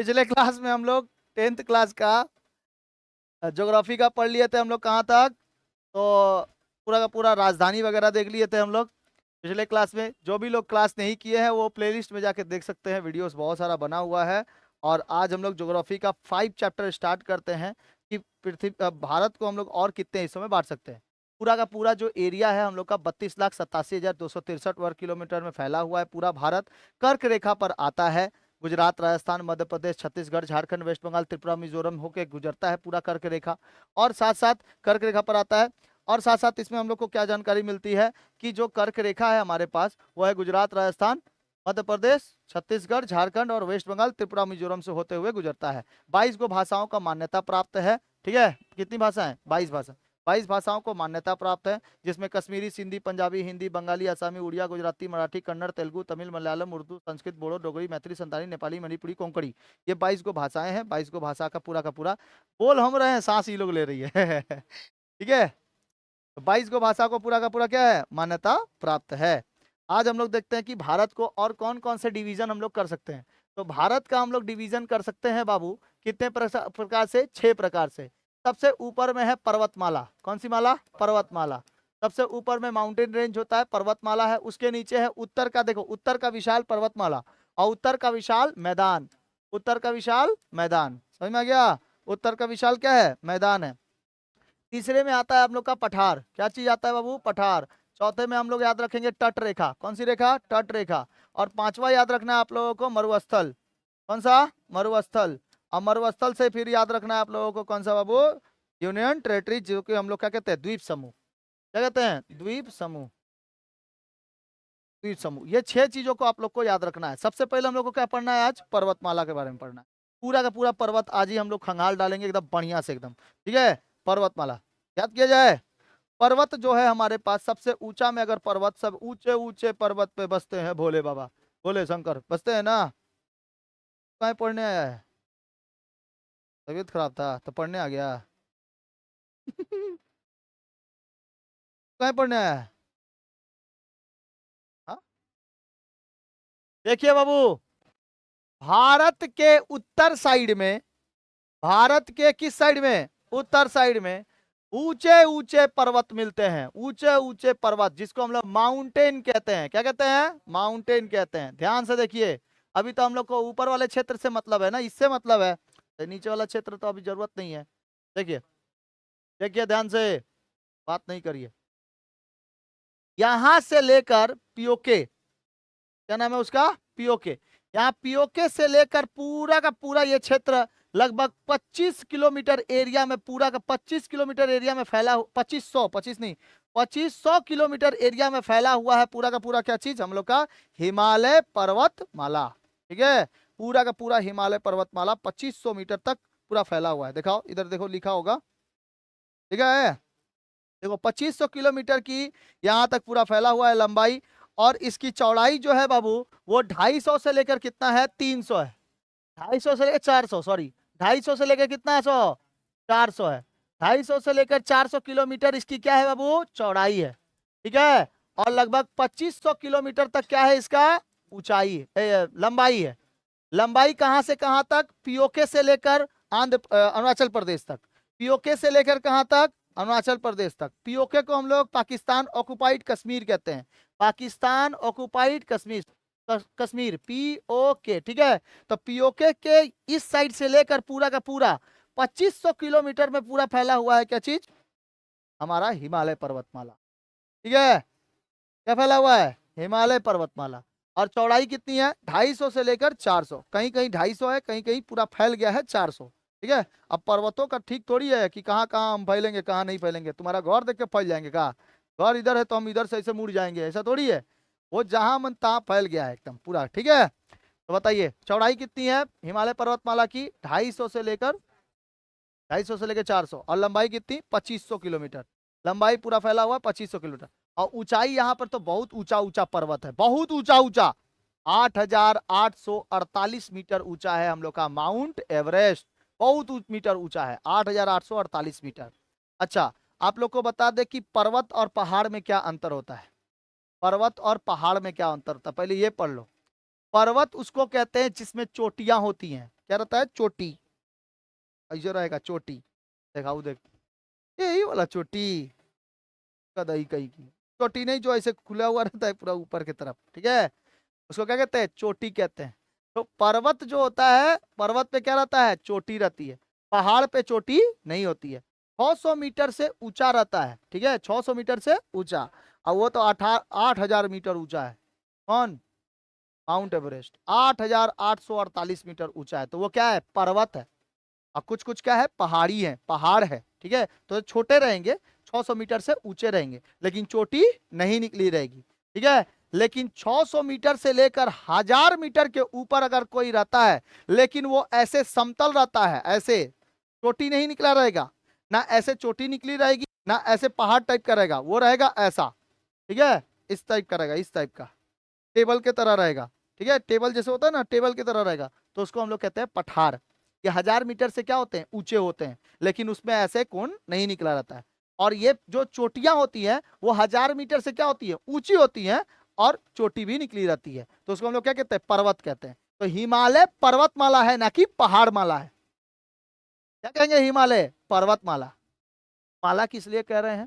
पिछले क्लास में हम लोग 10th क्लास का ज्योग्राफी का पढ़ लिए थे हम लोग, कहाँ तक? तो पूरा का पूरा राजधानी वगैरह देख लिए थे हम लोग पिछले क्लास में। जो भी लोग क्लास नहीं किए हैं वो प्लेलिस्ट में जाके देख सकते हैं, वीडियोस बहुत सारा बना हुआ है। और आज हम लोग ज्योग्राफी का 5 चैप्टर स्टार्ट करते हैं कि पृथ्वी भारत को हम लोग और कितने हिस्सों में बांट सकते हैं। पूरा का पूरा जो एरिया है हम लोग का 32,87,263 वर्ग किलोमीटर में फैला हुआ है पूरा भारत। कर्क रेखा पर आता है। गुजरात, राजस्थान, मध्य प्रदेश, छत्तीसगढ़, झारखंड, वेस्ट बंगाल, त्रिपुरा, मिजोरम होके गुजरता है पूरा कर्क रेखा। और साथ साथ कर्क रेखा पर आता है। और साथ साथ इसमें हम लोग को क्या जानकारी मिलती है कि जो कर्क रेखा है हमारे पास वो है गुजरात, राजस्थान, मध्य प्रदेश, छत्तीसगढ़, झारखंड और वेस्ट बंगाल, त्रिपुरा, मिजोरम से होते हुए गुजरता है। 22 गो भाषाओं का मान्यता प्राप्त है। ठीक है, कितनी भाषाएं? 22 भाषा। 22 भाषाओं को मान्यता प्राप्त है, जिसमें कश्मीरी, सिंधी, पंजाबी, हिंदी, बंगाली, असमी, उड़िया, गुजराती, मराठी, कन्नड़, तेलुगु, तमिल, मलयालम, उर्दू, संस्कृत, बोडो, डोगरी, मैथिली, संताली, नेपाली, मणिपुरी, कोंकणी। ये 22 गो भाषाएं हैं। 22 गो भाषा का पूरा बोल हम रहे हैं, सांस ये लोग ले रही है ठीक है, तो 22 गो भाषा को पूरा का पूरा क्या है? मान्यता प्राप्त है। आज हम लोग देखते हैं कि भारत को और कौन कौन से डिवीजन हम लोग कर सकते हैं। तो भारत का हम लोग डिवीजन कर सकते हैं बाबू, कितने प्रकार से? 6 प्रकार से। सबसे ऊपर में है पर्वतमाला। कौन सी माला? पर्वतमाला। सबसे ऊपर में माउंटेन रेंज होता है, पर्वतमाला है। उसके नीचे है उत्तर का, देखो उत्तर का विशाल पर्वतमाला और उत्तर का विशाल मैदान। उत्तर का विशाल मैदान, समझ में आ गया? उत्तर का विशाल क्या है? मैदान है। तीसरे में आता है हम लोग का पठार। क्या चीज आता है बाबू? पठार। चौथे में हम लोग याद रखेंगे तट रेखा। कौन सी रेखा? तट रेखा। और पांचवा याद रखना है आप लोगों को मरुस्थल। कौन सा? मरुस्थल। और मरुस्थल से फिर याद रखना है आप लोगों को कौन सा बाबू? यूनियन टेरिटरी, जो कि हम लोग क्या कहते हैं? द्वीप समूह। क्या कहते हैं? द्वीप समूह। द्वीप समूह। ये 6 चीजों को आप लोग को याद रखना है। सबसे पहले हम लोग को क्या पढ़ना है? आज पर्वतमाला के बारे में पढ़ना है। पूरा का पूरा पर्वत आज ही हम लोग खंगाल डालेंगे एकदम बढ़िया से एकदम। ठीक है, पर्वतमाला याद किया जाए। पर्वत जो है हमारे पास सबसे ऊंचा में, अगर पर्वत, सब ऊंचे ऊंचे पर्वत पे बसते हैं भोले बाबा, भोले शंकर बसते हैं ना। कहाँ पढ़ने आया है? तबीयत खराब था तो पढ़ने आ गया कहाँ पढ़ने आया है? हाँ? देखिए बाबू, भारत के उत्तर साइड में, भारत के किस साइड में? उत्तर साइड में ऊंचे ऊंचे पर्वत मिलते हैं। ऊंचे ऊंचे पर्वत जिसको हम लोग माउंटेन कहते हैं। क्या कहते हैं? माउंटेन कहते हैं। ध्यान से देखिए, अभी तो हम लोग को ऊपर वाले क्षेत्र से मतलब है ना, इससे मतलब है। तो नीचे वाला क्षेत्र तो अभी जरूरत नहीं है। देखिए, देखिए ध्यान से, बात नहीं करिए। यहां से लेकर पीओके, क्या नाम है उसका? पीओके। यहाँ पीओके से लेकर पूरा का पूरा ये क्षेत्र लगभग 25 किलोमीटर एरिया में, पूरा का 25 किलोमीटर एरिया में फैला, 2500, 25 नहीं, 2500 किलोमीटर एरिया में फैला हुआ है पूरा का पूरा क्या चीज? हम लोग का हिमालय पर्वतमाला। ठीक है, पूरा का पूरा हिमालय पर्वतमाला 2500 मीटर तक पूरा फैला हुआ है। दिखाओ इधर, देखो लिखा होगा। ठीक है, देखो 2500 किलोमीटर की यहाँ तक पूरा फैला हुआ है लंबाई। और इसकी चौड़ाई जो है बाबू वो 250 से लेकर कितना है? 300 है। 250 से लेकर 400, सॉरी, 250 से लेकर कितना है? 100, 400 है। 250 से लेकर 400 किलोमीटर इसकी क्या है बाबू? चौड़ाई है। ठीक है, और लगभग 2500 किलोमीटर तक क्या है इसका? ऊंचाई लंबाई है। लंबाई कहां से कहां तक? पीओके से लेकर अरुणाचल प्रदेश तक। पीओके से लेकर कहां तक? अरुणाचल प्रदेश तक। पीओके को हम लोग पाकिस्तान ऑक्युपाइड कश्मीर कहते हैं। Pakistan occupied Kashmir, Kashmir PoK. ठीक है, तो पीओके के इस साइड से लेकर पूरा का पूरा 2500 किलोमीटर में पूरा फैला हुआ है क्या चीज? हमारा हिमालय पर्वतमाला। ठीक है, क्या फैला हुआ है? हिमालय पर्वतमाला। और चौड़ाई कितनी है? 250 से लेकर 400, कहीं कहीं 250 है, कहीं कहीं पूरा फैल गया है 400। ठीक है, अब पर्वतों का ठीक थोड़ी है कि कहाँ कहाँ हम फैलेंगे कहाँ नहीं फैलेंगे। तुम्हारा घर देख के फैल जाएंगे का? घर इधर है तो हम इधर से ऐसे मुड़ जाएंगे, ऐसा थोड़ी है। वो जहां मन तहाँ फैल गया है एकदम पूरा। ठीक है, तो बताइए चौड़ाई कितनी है हिमालय पर्वतमाला की? 250 से लेकर 400। और लंबाई कितनी? 2500 किलोमीटर। लंबाई पूरा फैला हुआ है 2500 किलोमीटर। और ऊंचाई यहाँ पर तो बहुत ऊंचा ऊंचा पर्वत है, बहुत ऊंचा ऊंचा। 8848 मीटर ऊंचा है हम लोग का माउंट एवरेस्ट। बहुत मीटर ऊंचा है, 8848 मीटर। अच्छा, आप लोग को बता दें कि पर्वत और पहाड़ में क्या अंतर होता है। पर्वत और पहाड़ में क्या अंतर होता है, पहले ये पढ़ लो। पर्वत उसको कहते हैं जिसमें चोटियां होती हैं। क्या रहता है, चोटी, ऐसे रहेगा चोटी, दिखाऊ देख, यही वाला चोटी, कदई कहीं की चोटी नहीं, जो ऐसे खुला हुआ रहता है पूरा ऊपर की तरफ, ठीक है, उसको क्या कहते हैं, चोटी कहते हैं। तो पर्वत जो होता है, पर्वत पे क्या रहता है, चोटी रहती है, पहाड़ पे चोटी नहीं होती है। 600 मीटर से ऊंचा रहता है, ठीक है, 600 मीटर से ऊंचा, और वो तो 8,000 मीटर ऊंचा है। कौन, माउंट एवरेस्ट 8,848 मीटर ऊंचा है, तो वो क्या है, पर्वत है। और कुछ कुछ क्या है, पहाड़ी है, पहाड़ है, ठीक है, तो छोटे रहेंगे, 600 मीटर से ऊंचे रहेंगे, लेकिन चोटी नहीं निकली रहेगी, ठीक है। लेकिन 600 मीटर से लेकर 1,000 मीटर के ऊपर अगर कोई रहता है, लेकिन वो ऐसे समतल रहता है, ऐसे चोटी नहीं निकला रहेगा, ना ऐसे चोटी निकली रहेगी, ना ऐसे पहाड़ टाइप का रहेगा, वो रहेगा ऐसा, ठीक है, इस टाइप का रहेगा, इस टाइप का टेबल के तरह रहेगा, ठीक है, टेबल जैसे होता है ना, टेबल की तरह रहेगा, तो उसको हम लोग कहते हैं पठार। ये 1,000 मीटर से क्या होते हैं, ऊंचे होते हैं, लेकिन उसमें ऐसे कोण नहीं निकला रहता है। और ये जो चोटियां होती हैं वो 1,000 मीटर से क्या होती है, ऊंची होती हैं, और चोटी भी निकली रहती है, तो उसको हम लोग क्या कहते हैं, पर्वत कहते हैं। तो हिमालय पर्वतमाला है, ना कि पहाड़ माला है। क्या कहेंगे, हिमालय पर्वतमाला। माला किस लिए कह रहे हैं,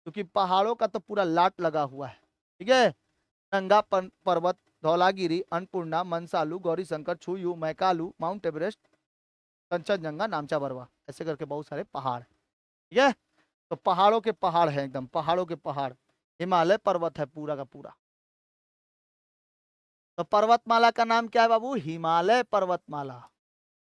क्योंकि पहाड़ों का तो पूरा लाट लगा हुआ है, ठीक है, नंगा पर्वत, धौलागिरी, अन्नपूर्णा, मनसालू, गौरीशंकर, छुयू, मैकालू, माउंट एवरेस्ट, कंचनजंगा, नामचा बरवा, ऐसे करके बहुत सारे पहाड़, ठीक है। तो पहाड़ों के पहाड़ है, एकदम पहाड़ों के पहाड़, हिमालय पर्वत है पूरा का पूरा। तो पर्वतमाला का नाम क्या है बाबू, हिमालय पर्वतमाला।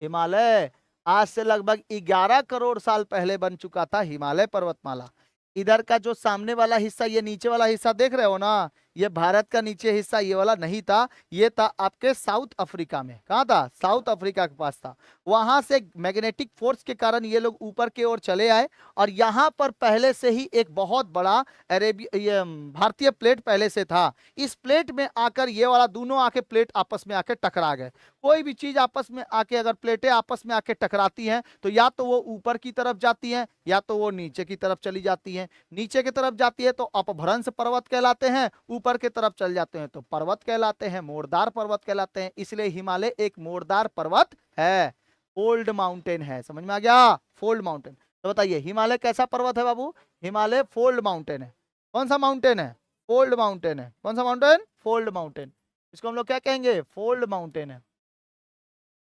हिमालय आज से लगभग 11 करोड़ साल पहले बन चुका था हिमालय पर्वतमाला। इधर का जो सामने वाला हिस्सा, ये नीचे वाला हिस्सा देख रहे हो ना, ये भारत का नीचे हिस्सा ये वाला नहीं था, ये था आपके साउथ अफ्रीका में। कहाँ था, साउथ अफ्रीका के पास था। वहां से मैग्नेटिक फोर्स के कारण ये लोग ऊपर की ओर चले आए, और यहाँ पर पहले से ही एक बहुत बड़ा ये भारतीय प्लेट पहले से था। इस प्लेट में आकर ये वाला दोनों आके प्लेट आपस में आके टकरा गए। कोई भी चीज आपस में आके, अगर प्लेटें आपस में आके टकराती हैं, तो या तो वो ऊपर की तरफ जाती हैं, या तो वो नीचे की तरफ चली जाती हैं। नीचे की तरफ जाती है तो अपभ्रंश पर्वत कहलाते हैं, ऊपर की तरफ चल जाते हैं तो पर्वत कहलाते हैं, मोड़दार पर्वत कहलाते हैं। इसलिए हिमालय एक मोड़दार पर्वत है, फोल्ड माउंटेन है। समझ में आ गया, फोल्ड माउंटेन। तो बताइए हिमालय कैसा पर्वत है बाबू, हिमालय फोल्ड माउंटेन है। कौन सा माउंटेन है, फोल्ड माउंटेन है। कौन सा माउंटेन, फोल्ड माउंटेन। इसको हम लोग क्या कहेंगे, फोल्ड माउंटेन है,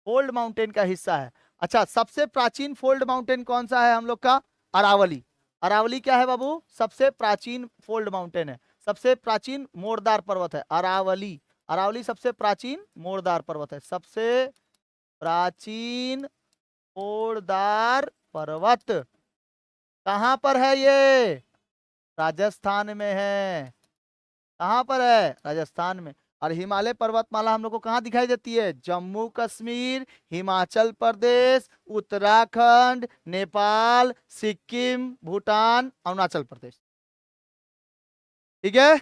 फोल्ड माउंटेन का हिस्सा है। अच्छा, सबसे प्राचीन फोल्ड माउंटेन कौन सा है हम लोग का, अरावली। अरावली क्या है बाबू, सबसे प्राचीन फोल्ड माउंटेन है, सबसे प्राचीन मोड़दार पर्वत है अरावली। अरावली सबसे प्राचीन मोड़दार पर्वत है, सबसे प्राचीन मोड़दार पर्वत। कहां पर है ये, राजस्थान में है। कहां पर है, राजस्थान में। और हिमालय पर्वतमाला हम लोग को कहाँ दिखाई देती है, जम्मू कश्मीर, हिमाचल प्रदेश, उत्तराखंड, नेपाल, सिक्किम, भूटान, अरुणाचल प्रदेश, ठीक है।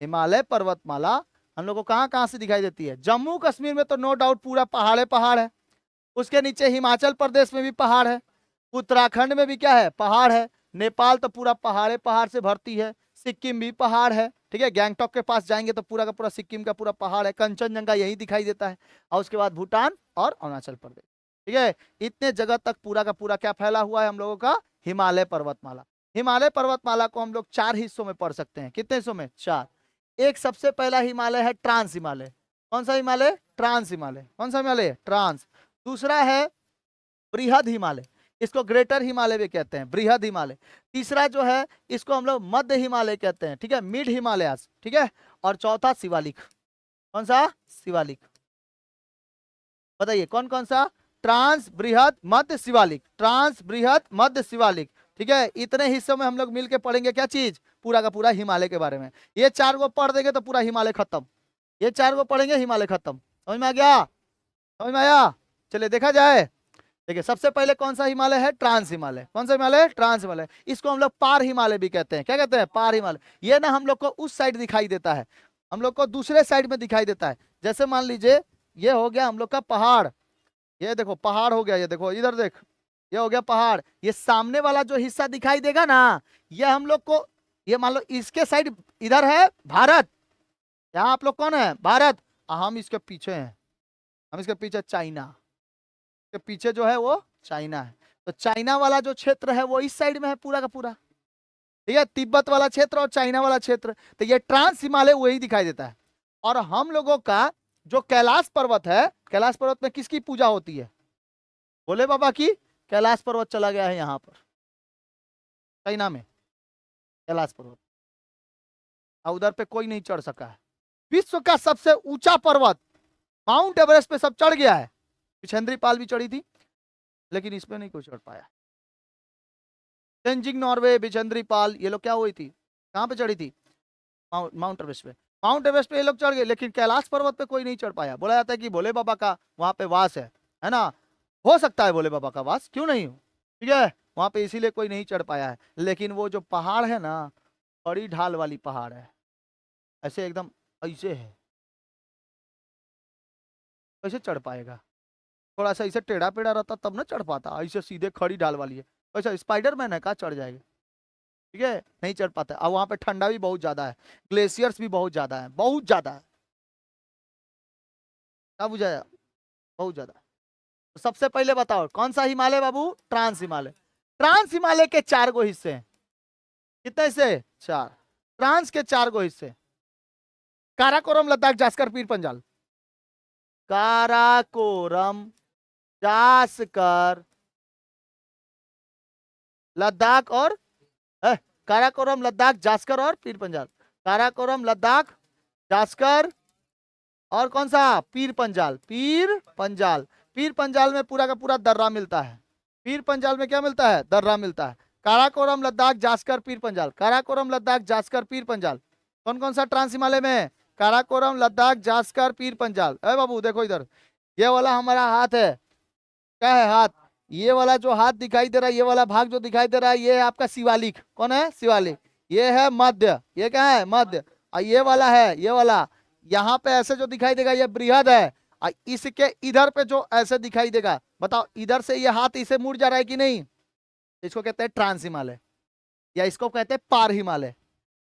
हिमालय पर्वतमाला हम लोग को कहाँ कहाँ से दिखाई देती है, जम्मू कश्मीर में तो नो डाउट पूरा पहाड़ पहाड़ है, उसके नीचे हिमाचल प्रदेश में भी पहाड़ है, उत्तराखंड में भी क्या है, पहाड़ है, नेपाल तो पूरा पहाड़ से भरती है, सिक्किम भी पहाड़ है, ठीक है, गैंगटॉक के पास जाएंगे तो पूरा का पूरा सिक्किम का पूरा पहाड़ है, कंचनजंगा यही दिखाई देता है, और उसके बाद भूटान और अरुणाचल प्रदेश, ठीक है। इतने जगह तक पूरा का पूरा क्या फैला हुआ है हम लोगों का, हिमालय पर्वतमाला। हिमालय पर्वतमाला को हम लोग 4 हिस्सों में पढ़ सकते हैं। कितने हिस्सों में, 4। एक सबसे पहला हिमालय है ट्रांस हिमालय। कौन सा हिमालय, ट्रांस हिमालय। कौन सा हिमालय, ट्रांस। दूसरा है बृहद हिमालय, इसको ग्रेटर हिमालय भी कहते हैं, बृहद हिमालय। तीसरा जो है इसको हम लोग मध्य हिमालय कहते हैं, ठीक है, मिड हिमालयास, ठीक है। और चौथा शिवालिक। कौन सा, शिवालिक। बताइए कौन कौन सा, ट्रांस, बृहद, मध्य, शिवालिक। ट्रांस, बृहद, मध्य, शिवालिक, ठीक है। इतने हिस्सों में हम लोग मिलकर पढ़ेंगे क्या चीज, पूरा का पूरा हिमालय के बारे में। ये 4 को पढ़ देंगे तो पूरा हिमालय खत्म, ये 4 को पढ़ेंगे हिमालय खत्म। समझ में आ गया, समझ में आया। चलिए देखा जाए, देखिए सबसे पहले कौन सा हिमालय है, ट्रांस हिमालय। कौन सा हिमालय, ट्रांस हिमालय। इसको हम लोग पार हिमालय भी कहते हैं। क्या कहते हैं, पार हिमालय। ये ना हम लोग को उस साइड दिखाई देता है, हम लोग को दूसरे साइड में दिखाई देता है। जैसे मान लीजिए ये हो गया हम लोग का पहाड़, ये देखो पहाड़ हो गया, ये देखो इधर देख, ये हो गया पहाड़। ये सामने वाला जो हिस्सा दिखाई देगा ना, ये हम लोग को, ये मान लो इसके साइड इधर है भारत, यहाँ आप लोग कौन है, भारत, हम इसके पीछे हैं, हम इसके पीछे चाइना, के पीछे जो है वो चाइना है। तो चाइना वाला जो क्षेत्र है वो इस साइड में है पूरा का पूरा, ठीक है, तिब्बत वाला क्षेत्र और चाइना वाला क्षेत्र। तो ये ट्रांस हिमालय वही दिखाई देता है। और हम लोगों का जो कैलाश पर्वत है, कैलाश पर्वत में किसकी पूजा होती है? भोले बाबा की। कैलाश पर्वत चला गया है यहाँ पर चाइना में, कैलाश पर्वत, और उधर पे कोई नहीं चढ़ सका है। विश्व का सबसे ऊंचा पर्वत माउंट एवरेस्ट पे सब चढ़ गया है। बिछेंद्री पाल भी चढ़ी थी, लेकिन इसमें नहीं कोई चढ़ पाया। तेंजिंग नॉर्वे, बिछेंद्री पाल, ये लोग क्या हुई थी, कहाँ पे चढ़ी थी? माउंट एवरेस्ट पे। माउंट एवरेस्ट पे ये लोग चढ़ गए, लेकिन कैलाश पर्वत पे कोई नहीं चढ़ पाया। बोला जाता है कि भोले बाबा का वहां पे वास है ना। हो सकता है भोले बाबा का वास, क्यों नहीं हो, ठीक है, वहां पे इसीलिए कोई नहीं चढ़ पाया है। लेकिन वो जो पहाड़ है ना, बड़ी ढाल वाली पहाड़ है, ऐसे एकदम ऐसे है, कैसे चढ़ पाएगा? थोड़ा सा ऐसे टेढ़ा पेढ़ा रहता तब ना चढ़ पाता, ऐसे सीधे खड़ी ढाल वाली है, वैसा स्पाइडरमैन है, कहाँ चढ़ जाएगा, ठीक है, नहीं चढ़ पाता। अब वहां पे ठंडा भी बहुत ज्यादा है, ग्लेशियर्स भी बहुत ज्यादा है, बहुत ज्यादा है, क्या बुझाया, बहुत ज्यादा। तो सबसे पहले बताओ कौन सा हिमालय बाबू? ट्रांस हिमालय। ट्रांस हिमालय के 4 गो हिस्से हैं। कितने हिस्से? 4। ट्रांस के 4 गो हिस्से, काराकोरम, लद्दाख, जास्कर, पीर पंजाल। काराकोरम, जास्कर, लद्दाख और काराकोरम, लद्दाख, जास्कर और पीर पंजाल। काराकोरम, लद्दाख, जास्कर और कौन सा? पीर पंजाल। पीर पंजाल, पीर पंजाल में पूरा का पूरा दर्रा मिलता है। पीर पंजाल में क्या मिलता है? दर्रा मिलता है। काराकोरम, लद्दाख, जास्कर, पीर पंजाल। काराकोरम, लद्दाख, जास्कर, पीर पंजाल। कौन कौन सा ट्रांस हिमालय में है? काराकोरम, लद्दाख, जास्कर, पीर पंजाल। अरे बाबू देखो इधर, ये वाला हमारा हाथ है, क्या है? हाथ। ये वाला जो हाथ दिखाई दे रहा है, ये वाला भाग जो दिखाई दे रहा है, ये है आपका शिवालिक। कौन है? शिवालिक। ये है मध्य, ये क्या है? मध्य। और ये वाला है, ये वाला यहाँ पे ऐसे जो दिखाई देगा ये बृहद है। और इसके इधर पे जो ऐसे दिखाई देगा, बताओ इधर से ये हाथ इसे मुड़ जा रहा है कि नहीं? इसको कहते हैं ट्रांस हिमालय, या इसको कहते हैं पार हिमालय।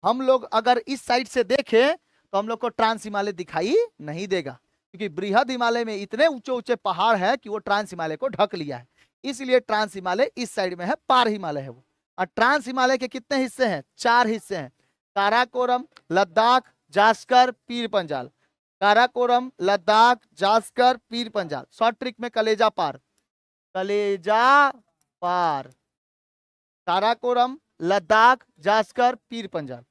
हम लोग अगर इस साइड से देखें तो हम लोग को ट्रांस हिमालय दिखाई नहीं देगा, क्योंकि बृहद हिमालय में इतने ऊंचे ऊंचे पहाड़ है कि वो ट्रांस हिमालय को ढक लिया है। इसलिए ट्रांस हिमालय इस साइड में है, पार हिमालय है वो। और ट्रांस हिमालय के कितने हिस्से हैं? 4 हिस्से हैं। काराकोरम, लद्दाख, जास्कर, पीर पंजाल। काराकोरम, लद्दाख, जास्कर, पीर पंजाल। शॉर्ट ट्रिक में कलेजा पार, कलेजा पार। काराकोरम, लद्दाख, जास्कर, पीर पंजाल,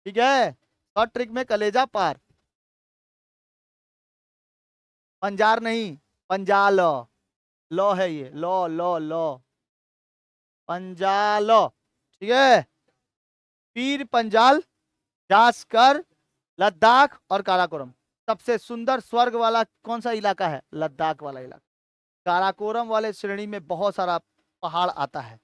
ठीक है। शॉर्ट ट्रिक में कलेजा पार। पंजार नहीं, पंजाल, लॉ है ये, लॉ लॉ लॉ, पंजाल, ठीक है। पीर पंजाल, जास्कर, लद्दाख और काराकोरम। सबसे सुंदर स्वर्ग वाला कौन सा इलाका है? लद्दाख वाला इलाका। काराकोरम वाले श्रेणी में बहुत सारा पहाड़ आता है।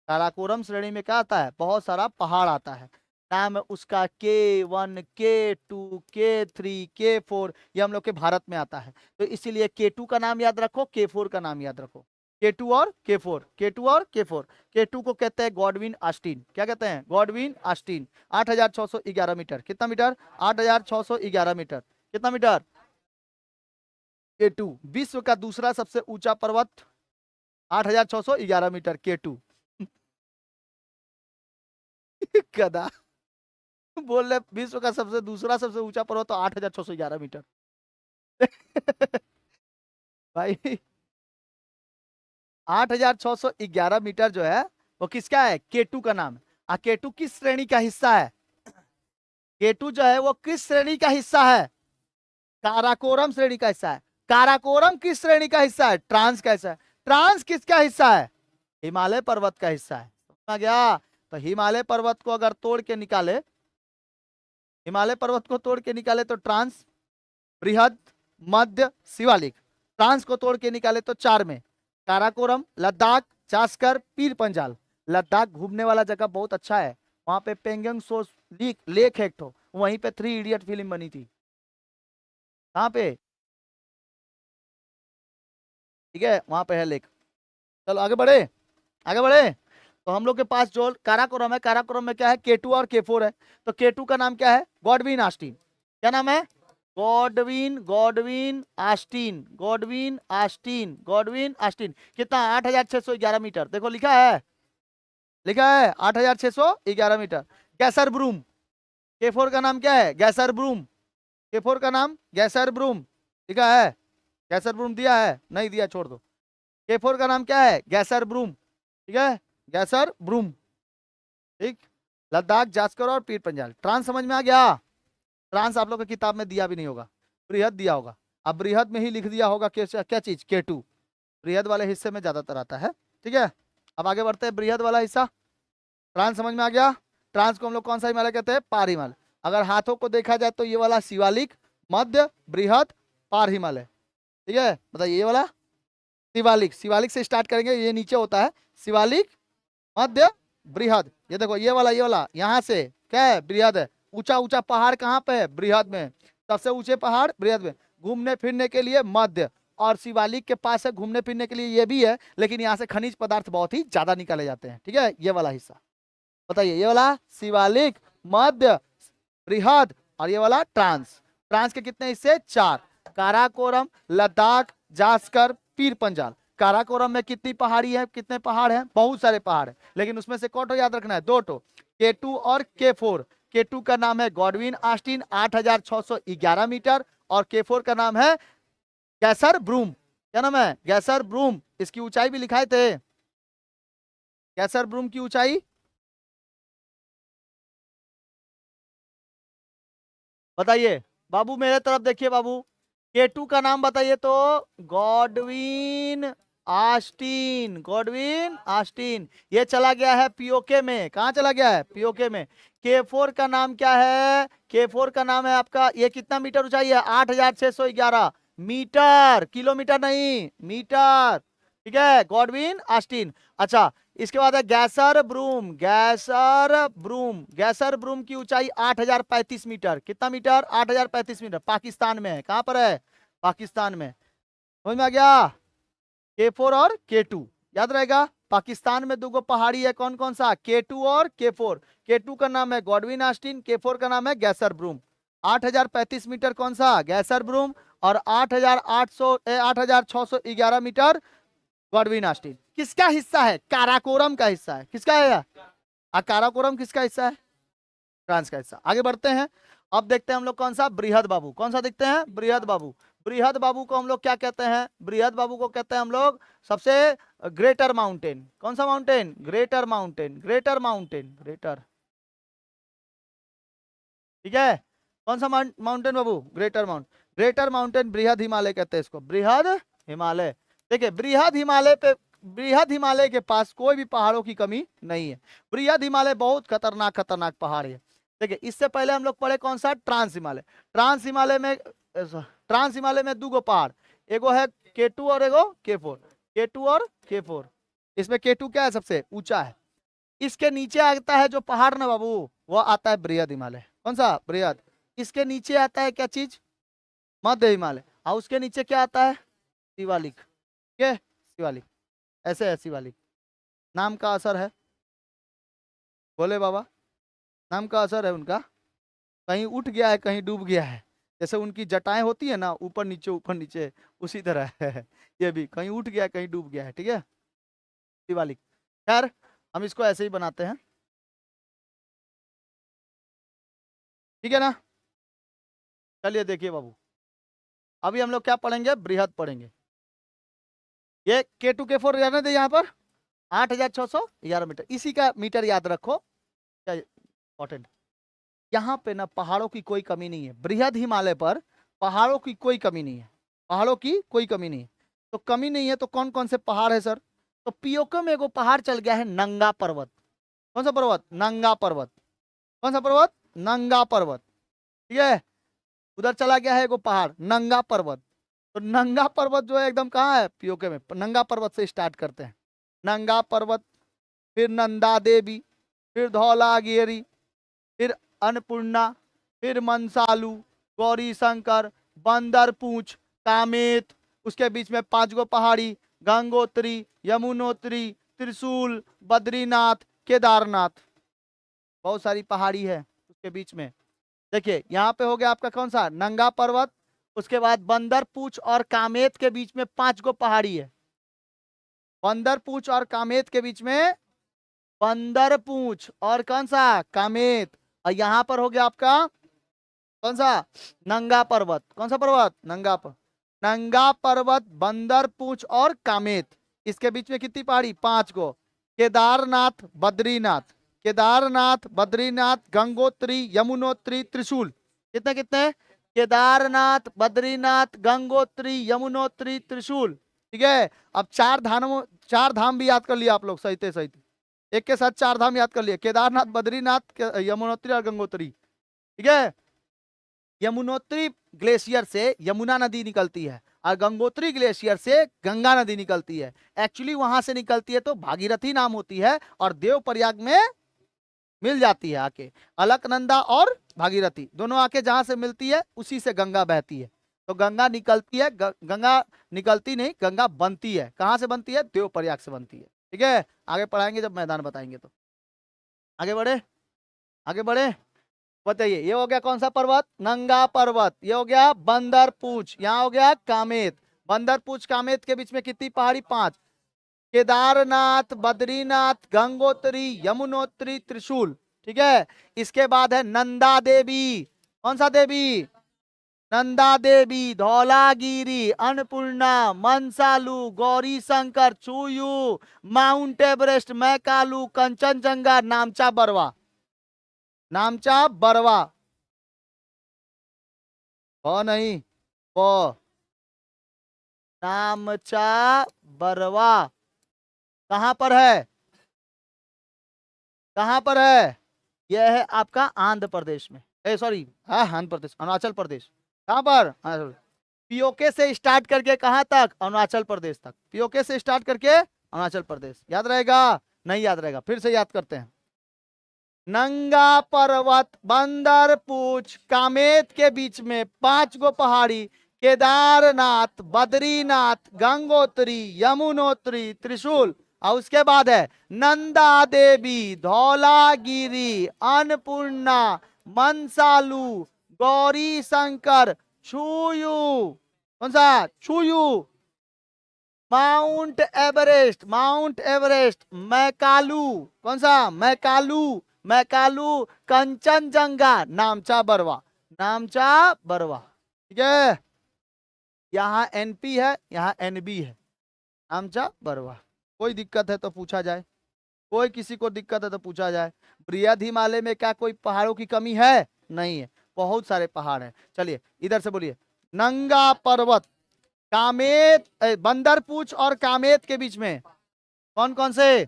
काराकोरम श्रेणी में क्या आता है? बहुत सारा पहाड़ आता है। नाम है उसका K1, K2, K3, K4, ये हम लोग के भारत में आता है। तो इसीलिए K2 का नाम याद रखो, K4 का नाम याद रखो। K2 और K4, K2 और K4। K2 को कहते हैं गॉडविन आस्टीन। क्या कहते हैं? Godwin Austin. 8611 मीटर। कितना मीटर? 8611 मीटर। कितना मीटर? K2 विश्व का दूसरा सबसे ऊंचा पर्वत, 8611 मीटर, K2। कदा बोल रहे विश्व का सबसे दूसरा सबसे ऊंचा पर्वत तो 8611 मीटर। भाई 8611 मीटर जो है वो किसका है? K2 का नाम है। K2 किस श्रेणी का हिस्सा है? K2 जो है वो किस श्रेणी का हिस्सा है? काराकोरम श्रेणी का हिस्सा है। काराकोरम किस श्रेणी का हिस्सा है? ट्रांस का हिस्सा है। ट्रांस किसका हिस्सा है? हिमालय पर्वत का हिस्सा है। समझ गया? तो हिमालय पर्वत को अगर तोड़ के निकाले, हिमालय पर्वत को तोड़ के निकाले तो ट्रांस, बृहद, मध्य, शिवालिक। ट्रांस को तोड़ के निकाले तो 4 में, काराकोरम, लद्दाख, जास्कर, पीर पंजाल। लद्दाख घूमने वाला जगह बहुत अच्छा है, वहां पे पेंगोंग सो लेक है एक ठो, वहीं पे 3 इडियट फिल्म बनी थी। कहाँ पे? ठीक है, वहां पे है लेक। चलो आगे बढ़े, आगे बढ़े। तो हम लोग के पास जो काराकोरम है, काराकोरम में क्या है? K2 और K4 है। तो K2 का नाम क्या है? Godwin Austin. क्या नाम है? Godwin Godwin Austin Godwin Austin Godwin Austin. कितना? 8611 मीटर। देखो लिखा है, लिखा है 8611 मीटर। गैसर ब्रूम, के4 का नाम क्या है? गैसर ब्रूम। के4 का नाम गैसर ब्रूम लिखा है। गैसर ब्रूम दिया है? नहीं दिया, छोड़ दो। के4 का नाम क्या है? गैसर ब्रूम। ठीक है, गैसर ब्रूम। ठीक, लद्दाख, जास्कर और पीर पंजाल। ट्रांस समझ में आ गया? ट्रांस आप लोग की किताब में दिया भी नहीं होगा, बृहद दिया होगा। अब बृहद में ही लिख दिया होगा क्या चीज? के2। बृहद वाले हिस्से में ज्यादातर आता है। ठीक है, अब आगे बढ़ते हैं। बृहद वाला हिस्सा ट्रांस समझ में आ गया। ट्रांस को हम लोग कौन सा हिमालय कहते हैं? पार हिमालय। अगर हाथों को देखा जाए तो ये वाला शिवालिक, मध्य, बृहद, पार हिमालय। ठीक है, बताइए ये वाला शिवालिक। शिवालिक से स्टार्ट करेंगे, ये नीचे होता है शिवालिक, मध्य, बृहद। ये देखो ये वाला, ये वाला यहाँ से क्या है? बृहद है। ऊंचा ऊंचा पहाड़ कहाँ पे है? बृहद में। सबसे ऊंचे पहाड़ बृहद में। घूमने फिरने के लिए मध्य, और शिवालिक के पास है घूमने फिरने के लिए ये भी है, लेकिन यहाँ से खनिज पदार्थ बहुत ही ज्यादा निकाले जाते हैं। ठीक है, ये वाला हिस्सा बताइए। ये वाला शिवालिक, मध्य, बृहद, और ये वाला ट्रांस। ट्रांस के कितने हिस्से? 4। काराकोरम, लद्दाख, जास्कर, पीर पंजाल। काराकोरम में कितनी पहाड़ी है? कितने पहाड़ हैं? बहुत सारे पहाड़ हैं, लेकिन उसमें से कौन याद रखना है? 2 के2 और के4। के2 का नाम है गॉडविन आस्टीन, 8611 मीटर, और के4 का नाम है गैसर ब्रूम। क्या नाम है? गैसर ब्रूम। इसकी ऊंचाई भी लिखाए थे, गैसर ब्रूम की ऊंचाई। बताइए बाबू, मेरे तरफ देखिए बाबू। के2 का नाम बताइए तो। Godwin Austin, Godwin Austin. ये चला गया है पीओके में। कहाँ चला गया है? पीओके में। के4 का नाम क्या है? के4 का नाम है आपका, ये कितना मीटर ऊंचाई है? 8611 मीटर। किलोमीटर नहीं, मीटर। ठीक है, गॉडविन आस्टीन। अच्छा, इसके बाद है गैसर ब्रूम। गैसर ब्रूम, गैसर ब्रूम की ऊंचाई 8035 मीटर। कितना मीटर? 8035 मीटर। पाकिस्तान में है। कहां पर है? पाकिस्तान में। समझ में आ गया? के4 और के2 याद रहेगा। पाकिस्तान में 2 पहाड़ी है, कौन कौन सा? के2 और के4। के2 का नाम है गॉडविन आस्टीन, के4 का नाम है गैसर ब्रूम। 8035 मीटर कौन सा? गैसर ब्रूम। और 8611 मीटर गॉडविन आस्टीन। किसका हिस्सा है? काराकोरम का हिस्सा है। किसका है? काराकोरम किसका हिस्सा है? फ्रांस का हिस्सा। आगे बढ़ते हैं। अब देखते हैं हम लोग कौन सा? बृहद बाबू। कौन सा देखते हैं? बृहद बाबू। बृहद बाबू को हम लोग क्या कहते हैं? बृहद बाबू को कहते हैं हम लोग सबसे ग्रेटर माउंटेन। कौन सा mountain? Greater mountain, greater mountain, greater. ठीक है, कौन सा माउंटेन बाबू? Greater mountain. ग्रेटर माउंटेन बृहद हिमालय कहते हैं इसको, बृहद हिमालय। देखिए बृहद हिमालय पे, बृहद हिमालय के पास कोई भी पहाड़ों की कमी नहीं है। बृहद हिमालय बहुत खतरनाक खतरनाक पहाड़ है। देखिए इससे पहले हम लोग पढ़े कौन सा? ट्रांस हिमालय। ट्रांस हिमालय में, ट्रांस हिमालय में 2 पहाड़, एगो है के2 और एगो के4। के2 और के4। इसमें के2 क्या है? सबसे ऊंचा है। इसके नीचे आता है जो पहाड़ ना बाबू, वो आता है बृहद हिमालय। कौन सा? बृहद। इसके नीचे आता है क्या चीज? मध्य हिमालय। और उसके नीचे क्या आता है? शिवालिक। ठीक है, शिवालिक। ऐसे है शिवालिक। नाम का असर है, बोले बाबा, नाम का असर है उनका। कहीं उठ गया है, कहीं डूब गया है। जैसे उनकी जटाएं होती है ना, ऊपर नीचे ऊपर नीचे, उसी तरह है ये भी, कहीं उठ गया है, कहीं डूब गया है। ठीक है, शिवालिक। खैर, हम इसको ऐसे ही बनाते हैं। ठीक है ना? चलिए देखिए बाबू, अभी हम लोग क्या पढ़ेंगे? बृहद पढ़ेंगे। ये के2 के4 रहने दे यहाँ पर। 8611 मीटर, इसी का मीटर याद रखो, क्या इंपॉर्टेंट। यहाँ पे ना पहाड़ों की कोई कमी नहीं है। बृहद हिमालय पर पहाड़ों की कोई कमी नहीं है। पहाड़ों की कोई कमी नहीं है। तो कमी नहीं है तो कौन कौन से पहाड़ है सर? तो पीओके में एगो पहाड़ चल गया है, नंगा पर्वत। कौन सा पर्वत? नंगा पर्वत। कौन सा पर्वत? नंगा पर्वत। ठीक है, उधर चला गया है एगो पहाड़, नंगा पर्वत। तो नंगा पर्वत जो है एकदम कहाँ है? पीओके में। नंगा पर्वत से स्टार्ट करते हैं। नंगा पर्वत, फिर नंदा देवी, फिर धौलागिरी, फिर अन्नपूर्णा, फिर मनसालू, गौरी शंकर, बंदर पूंछ, कामेत। उसके बीच में 5 पहाड़ी, गंगोत्री, यमुनोत्री, त्रिशूल, बद्रीनाथ, केदारनाथ। बहुत सारी पहाड़ी है उसके बीच में। देखिए यहाँ पे हो गया आपका कौन सा, नंगा पर्वत। उसके बाद बंदर पूछ और कामेत के बीच में 5 गो पहाड़ी है। बंदर पूछ और कामेत के बीच में, बंदर पूछ और कौन सा, कामेत। और यहाँ पर हो गया आपका कौन सा, नंगा पर्वत। कौन सा पर्वत, नंगा पर्वत। नंगा पर्वत, बंदर पूछ और कामेत, इसके बीच में कितनी पहाड़ी, 5 गो। केदारनाथ, बद्रीनाथ, केदारनाथ, बद्रीनाथ, गंगोत्री, यमुनोत्री, त्रिशूल। कितने कितने, केदारनाथ, बद्रीनाथ, गंगोत्री, यमुनोत्री, त्रिशूल। ठीक है। अब 4 धाम भी याद कर लिया आप लोग, सही थे सही थे। एक के साथ 4 धाम याद कर लिए, केदारनाथ, बद्रीनाथ, यमुनोत्री और गंगोत्री। ठीक है। यमुनोत्री ग्लेशियर से यमुना नदी निकलती है और गंगोत्री ग्लेशियर से गंगा नदी निकलती है। एक्चुअली वहां से निकलती है तो भागीरथी नाम होती है और देवप्रयाग में मिल जाती है आके। अलकनंदा और भागीरथी दोनों आके जहां से मिलती है उसी से गंगा बहती है। तो गंगा निकलती है, गंगा निकलती नहीं, गंगा बनती है। कहां से बनती है, देवप्रयाग से बनती है। ठीक है। आगे पढ़ाएंगे जब मैदान बताएंगे तो। आगे बढ़े, आगे बढ़े। बताइए ये हो गया कौन सा पर्वत, नंगा पर्वत। ये हो गया बंदर पूछ, यहाँ हो गया कामेत। बंदर पूछ कामेत के बीच में कितनी पहाड़ी, 5। केदारनाथ, बद्रीनाथ, गंगोत्री, यमुनोत्री, त्रिशूल। ठीक है। इसके बाद है नंदा देवी। कौन सा देवी, नंदा देवी, धौलागिरी, अन्नपूर्णा, मनसालू, गौरी शंकर, चूयू, माउंट एवरेस्ट, मैकालू, कंचनजंगा, नामचा बरवा। नामचा बरवा, नहीं, प, नामचा बरवा कहां पर है, कहां पर है, यह है आपका आंध्र प्रदेश में, सॉरी आंध्र प्रदेश, अरुणाचल प्रदेश। कहां पर, पीओके से स्टार्ट करके कहां तक, अरुणाचल प्रदेश तक। पीओके से स्टार्ट करके अरुणाचल प्रदेश। याद रहेगा, नहीं याद रहेगा, फिर से याद करते हैं। नंगा पर्वत, बंदर पूछ, कामेत के बीच में 5 गो पहाड़ी, केदारनाथ, बद्रीनाथ, गंगोत्री, यमुनोत्री, त्रिशूल। और उसके बाद है नंदा देवी, धौलागिरी, अन्नपूर्णा, मनसालू, गौरी शंकर, छुयू। कौन सा, छुयू, माउंट एवरेस्ट, माउंट एवरेस्ट, मैकालू। कौन सा, मैकालू, मैकालू, कंचनजंगा, नामचा बरवा, नामचा बरवा। ठीक है। यहाँ एनपी है, यहाँ एनबी है, नामचा बरवा। कोई दिक्कत है तो पूछा जाए, कोई किसी को दिक्कत है तो पूछा जाए। बृहद हिमालय में क्या कोई पहाड़ों की कमी है, नहीं है, बहुत सारे पहाड़ हैं। चलिए इधर से बोलिए, नंगा पर्वत, कामेत, बंदर पूछ और कामेत के बीच में कौन कौन से,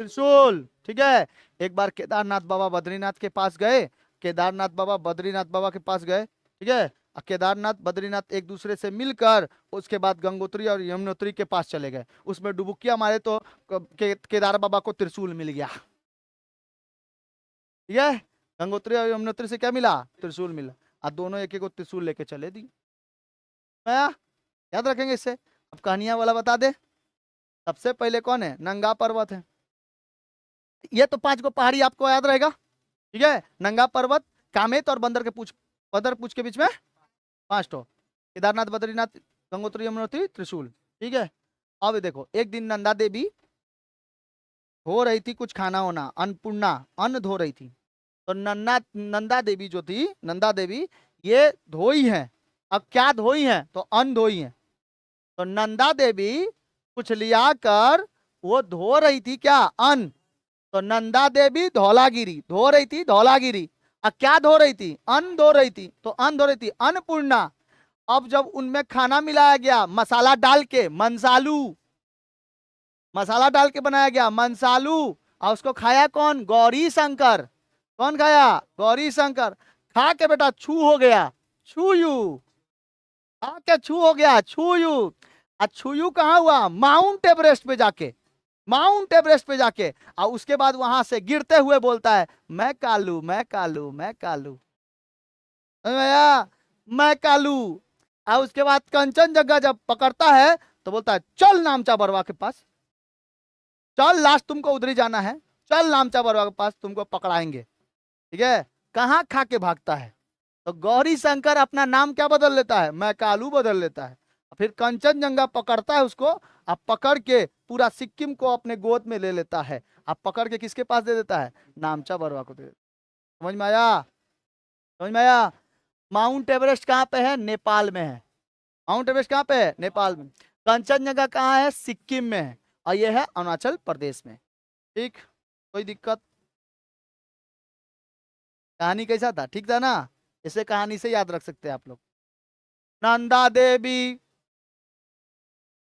त्रिशूल। ठीक है। एक बार केदारनाथ बाबा बद्रीनाथ के पास गए, केदारनाथ बाबा बद्रीनाथ बाबा के पास गए। ठीक है। केदारनाथ बद्रीनाथ एक दूसरे से मिलकर उसके बाद गंगोत्री और यमुनोत्री के पास चले गए। उसमें डुबुकिया मारे तो केदार बाबा को त्रिशूल मिल गया। ठीक है। गंगोत्री और यमुनोत्री से क्या मिला, त्रिशूल मिला। और दोनों एक एक को त्रिशूल लेके चले दी। याद रखेंगे इससे। अब कहानियां वाला बता दे, सबसे पहले कौन है, नंगा पर्वत है। ये तो 5 गो पहाड़ी आपको याद रहेगा। ठीक है। नंगा पर्वत, कामेत और बंदर पूछ के बीच में 5 ठो, केदारनाथ, बद्रीनाथ, गंगोत्री, यमुनोत्री, त्रिशूल। ठीक है। अब देखो, एक दिन नंदा देवी धो रही थी कुछ खाना होना, अन्नपूर्णा अन्न धो रही थी। तो नंदा देवी जो थी, नंदा देवी ये धोई है। अब क्या धोई है, तो अन्न धोई है। तो नंदा देवी कुछ लिया कर वो धो रही थी क्या, अन्न। तो नंदा देवी धौलागिरी धो रही थी, धौलागिरी। अब क्या धो रही थी, अन्न धो रही थी। तो अन्न धो रही थी, अन्नपूर्णा। अब जब उनमें खाना मिलाया गया मसाला डाल के, मनसालू, मसाला डाल के बनाया गया मनसालू, और उसको खाया कौन, गौरी शंकर। कौन खाया, गौरी शंकर। खा के बेटा छू हो गया, छूयू, खा के छू हो गया, छूयू। छूयू कहाँ हुआ, माउंट एवरेस्ट पे जाके, माउंट एवरेस्ट पे जाके। और उसके बाद वहां से गिरते हुए बोलता है, मैं कालू, मैं कालू, मैं कालू, मैं कालू। और उसके बाद कंचनजंगा जब पकड़ता है तो बोलता है, चल नामचा बरवा के पास, चल लास्ट तुमको उधर ही जाना है, चल नामचा बरवा के पास, तुमको पकड़ाएंगे। ठीक है, कहाँ खा के भागता है? तो गौरी शंकर अपना नाम क्या बदल लेता है? मैकालू बदल लेता है। फिर कंचनजंगा पकड़ता है उसको, अब पकड़ के पूरा सिक्किम को अपने गोद में ले लेता है। अब पकड़ के किसके पास दे देता है? नामचा बरवा को दे देता है। समझ में आया? समझ में आया? माउंट एवरेस्ट कहाँ पे है? नेपाल में है। माउंट एवरेस्ट कहाँ पे है? नेपाल में। कंचनजंगा कहाँ है? सिक्किम में है। और ये है अरुणाचल प्रदेश में। ठीक, कोई दिक्कत? कहानी कैसा था? ठीक था ना? इसे कहानी से याद रख सकते हैं आप लोग। नंदा देवी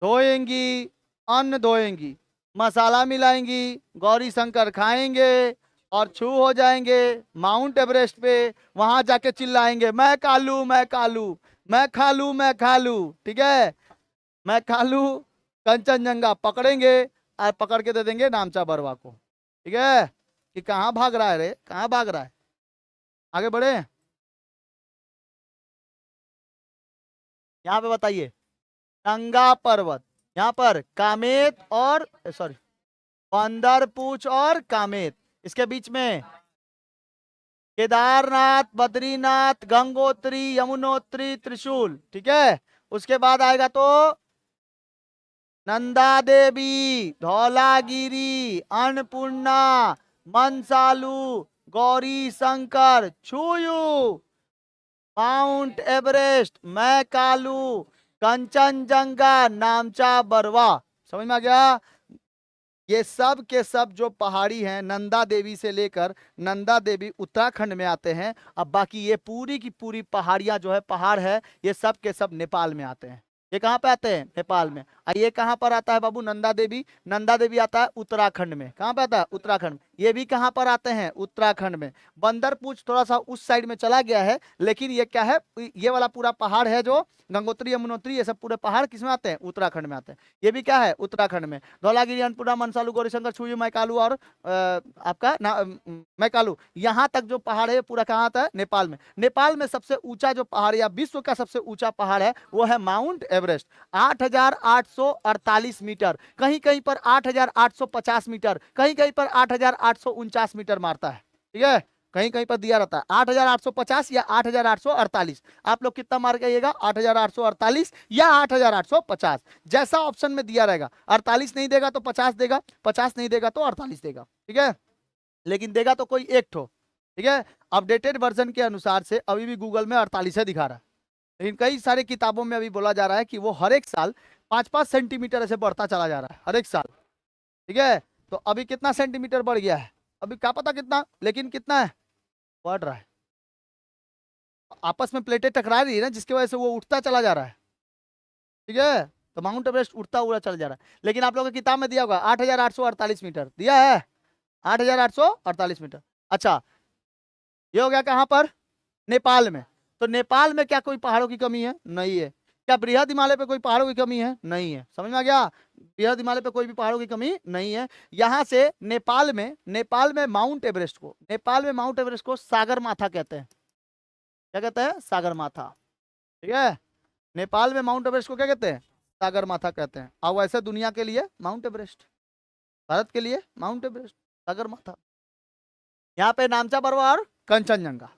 धोएंगी, अन्न धोएंगी, मसाला मिलाएंगी, गौरी शंकर खाएंगे और छू हो जाएंगे माउंट एवरेस्ट पे। वहां जाके चिल्लाएंगे, मैं कालू, मैं कालू, मैं खा लू, मैं खा लू। ठीक है, मैं खा लू। कंचनजंगा पकड़ेंगे और पकड़ के दे देंगे नामचा बरवा को। ठीक है, कि कहाँ भाग रहा है रे, कहाँ भाग रहा है? आगे बढ़े, यहाँ पे बताइए। नंगा पर्वत, यहाँ पर कामेत और सॉरी बंदरपूछ और कामेत, इसके बीच में केदारनाथ, बद्रीनाथ, गंगोत्री, यमुनोत्री, त्रिशूल। ठीक है, उसके बाद आएगा तो नंदा देवी, धौलागिरी, अन्नपूर्णा, मनसालू, गौरी शंकर, छुयू, माउंट एवरेस्ट, मैकालू, कंचनजंगा, नामचा बरवा। समझ में आ गया? ये सब के सब जो पहाड़ी हैं, नंदा देवी से लेकर, नंदा देवी उत्तराखंड में आते हैं। अब बाकी ये पूरी की पूरी पहाड़ियां जो है, पहाड़ है, ये सब के सब नेपाल में आते हैं। ये कहाँ पे आते हैं? नेपाल में। और ये कहाँ पर आता है बाबू? नंदा देवी। नंदा देवी आता है उत्तराखंड में। कहाँ पे आता है? उत्तराखंड। ये भी कहाँ पर आते हैं? उत्तराखंड में। बंदरपूछ थोड़ा सा उस साइड में चला गया है, लेकिन ये क्या है? ये वाला पूरा पहाड़ है जो गंगोत्री, यमुनोत्री, ये सब पूरे पहाड़ किसमें आते हैं? उत्तराखंड में आते हैं। ये भी क्या है? उत्तराखंड में। धौलागिरी, अन्नपूर्णा, मनसालू, गौरीशंकर, छुयू, मैकालू और आपका मैकालू, यहाँ तक जो पहाड़ है पूरा कहाँ आता है? नेपाल में। नेपाल में सबसे ऊंचा जो पहाड़ या विश्व का सबसे ऊंचा पहाड़ है वो है माउंट एवरेस्ट। 8,848 मीटर, कहीं कहीं पर 8,850 मीटर, कहीं कहीं पर 8,849 मीटर मारता है। ठीक है, कहीं कहीं पर दिया रहता है 8,850 या 8,848। आप लोग कितना मार जाइएगा? 8,848 या 8,850, जैसा ऑप्शन में दिया रहेगा। 48 नहीं देगा तो 50 देगा, 50 नहीं देगा तो 48 देगा। ठीक है, लेकिन देगा तो कोई एक ठो। ठीक है, अपडेटेड वर्जन के अनुसार से अभी भी गूगल में 48 है दिखा रहा है, लेकिन कई सारे किताबों में अभी बोला जा रहा है कि वो हर एक साल 5-5 सेंटीमीटर ऐसे बढ़ता चला जा रहा है हर एक साल। ठीक है, तो अभी कितना सेंटीमीटर बढ़ गया है? अभी क्या पता कितना, लेकिन कितना है? बढ़ रहा है। आपस में प्लेटें टकरा रही है ना, जिसकी वजह से वो उठता चला जा रहा है। ठीक है, तो माउंट एवरेस्ट उठता हुआ चला जा रहा है। लेकिन आप लोगों की किताब में दिया होगा 8,848 मीटर दिया है, 8,848 मीटर। अच्छा, ये हो गया कहां पर? नेपाल में। तो नेपाल में क्या कोई पहाड़ों की कमी है? नहीं है। क्या बृहद हिमालय पे कोई पहाड़ों की कमी है? नहीं है। समझ में आ गया? बृहद हिमालय पे कोई भी पहाड़ों की कमी नहीं है। यहां से नेपाल में माउंट एवरेस्ट को, नेपाल में माउंट एवरेस्ट को सागर माथा कहते हैं। क्या कहते हैं? सागर माथा। ठीक है, नेपाल में माउंट एवरेस्ट को क्या कहते हैं? सागर माथा कहते हैं। और वैसे दुनिया के लिए माउंट एवरेस्ट, भारत के लिए माउंट एवरेस्ट, सागर माथा। यहाँ पे नामचा बरवा और कंचनजंगा।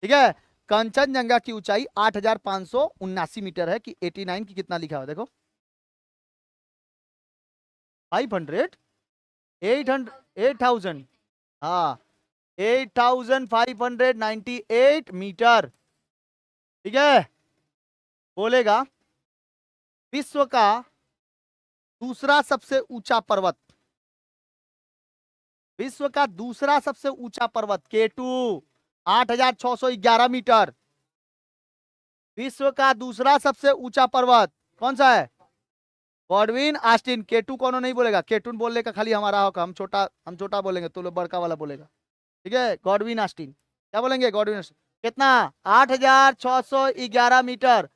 ठीक है, कंचनजंगा की ऊंचाई 8,579 मीटर है कि 89 की कितना लिखा हुआ देखो? 500, 800, 8,000, हाँ 8,598 मीटर। ठीक है, बोलेगा विश्व का दूसरा सबसे ऊंचा पर्वत, विश्व का दूसरा सबसे ऊंचा पर्वत केटू, 8,611 मीटर। विश्व का दूसरा सबसे ऊंचा पर्वत कौन सा है? Godwin Austen. केटू कौन नहीं बोलेगा, केटून बोलने का खाली हमारा हक, हम छोटा बोलेंगे, तो लोग बड़का वाला बोलेगा। ठीक है, गॉडविन आस्टिन क्या बोलेंगे? Godwin Austen. कितना? 8,611 मीटर।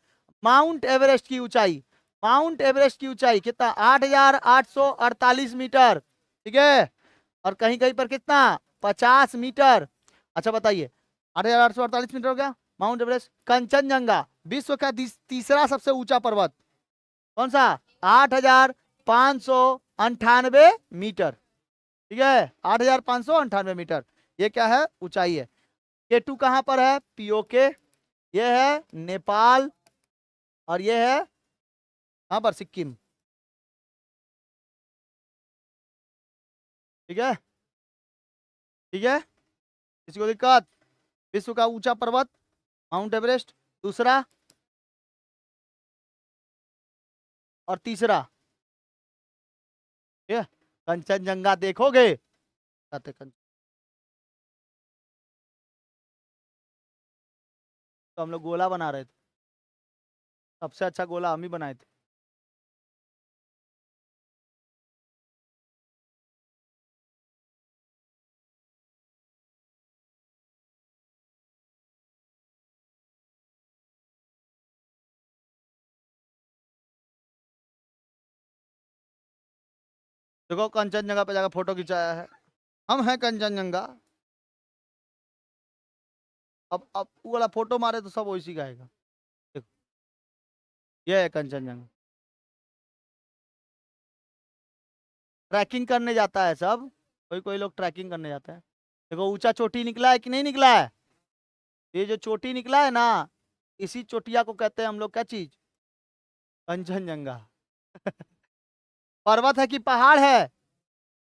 माउंट एवरेस्ट की ऊंचाई, माउंट एवरेस्ट की ऊंचाई कितना? 8,848 मीटर। ठीक है, और कहीं कहीं पर कितना? 50 मीटर। अच्छा बताइए, 8,848 मीटर हो गया माउंट एवरेस्ट। कंचनजंगा विश्व का तीसरा सबसे ऊंचा पर्वत कौन सा? 8,598 मीटर। ठीक है, 8,598 मीटर। ये क्या है, ऊंचाई है। K2 कहाँ पर है, पीओके, ये है नेपाल, और ये है कहाँ पर, सिक्किम। ठीक है, ठीक है, किसी को दिक्कत? विश्व का ऊंचा पर्वत माउंट एवरेस्ट, दूसरा और तीसरा ये कंचनजंगा देखोगे, कहते तो हम लोग गोला बना रहे थे, सबसे अच्छा गोला हम ही बनाए थे। देखो कंचनजंगा पे जाकर फोटो खिंचाया है, हम हैं कंचनजंगा। अब वो वाला फोटो मारे तो सब वैसी का आएगा। देखो, ये है कंचनजंगा। ट्रैकिंग करने जाता है सब, कोई कोई लोग ट्रैकिंग करने जाता है। देखो ऊंचा चोटी निकला है कि नहीं निकला है, ये जो चोटी निकला है ना, इसी चोटिया को कहते हैं हम लोग क्या चीज, कंचनजंगा। पर्वत है कि पहाड़ है,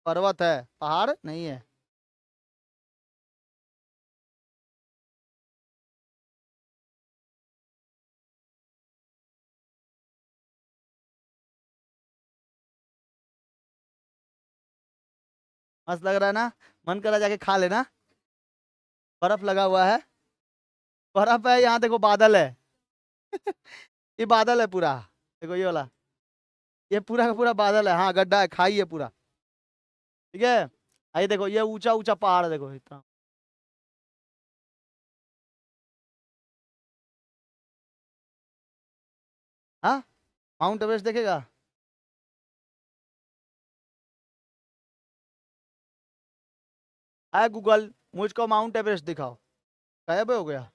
पर्वत है, पहाड़ नहीं है। मस्त लग रहा है ना, मन करा जाके खा लेना। बर्फ लगा हुआ है, बर्फ है, यहाँ देखो बादल है। ये बादल है पूरा, देखो ये वाला, ये पूरा का पूरा बादल है, हाँ गड्ढा है, खाई है पूरा। ठीक है, आइए देखो ये ऊंचा ऊंचा पहाड़ है, देखो इतना। हाँ, माउंट एवरेस्ट देखेगा। आए गूगल, मुझको माउंट एवरेस्ट दिखाओ, गायब हो गया।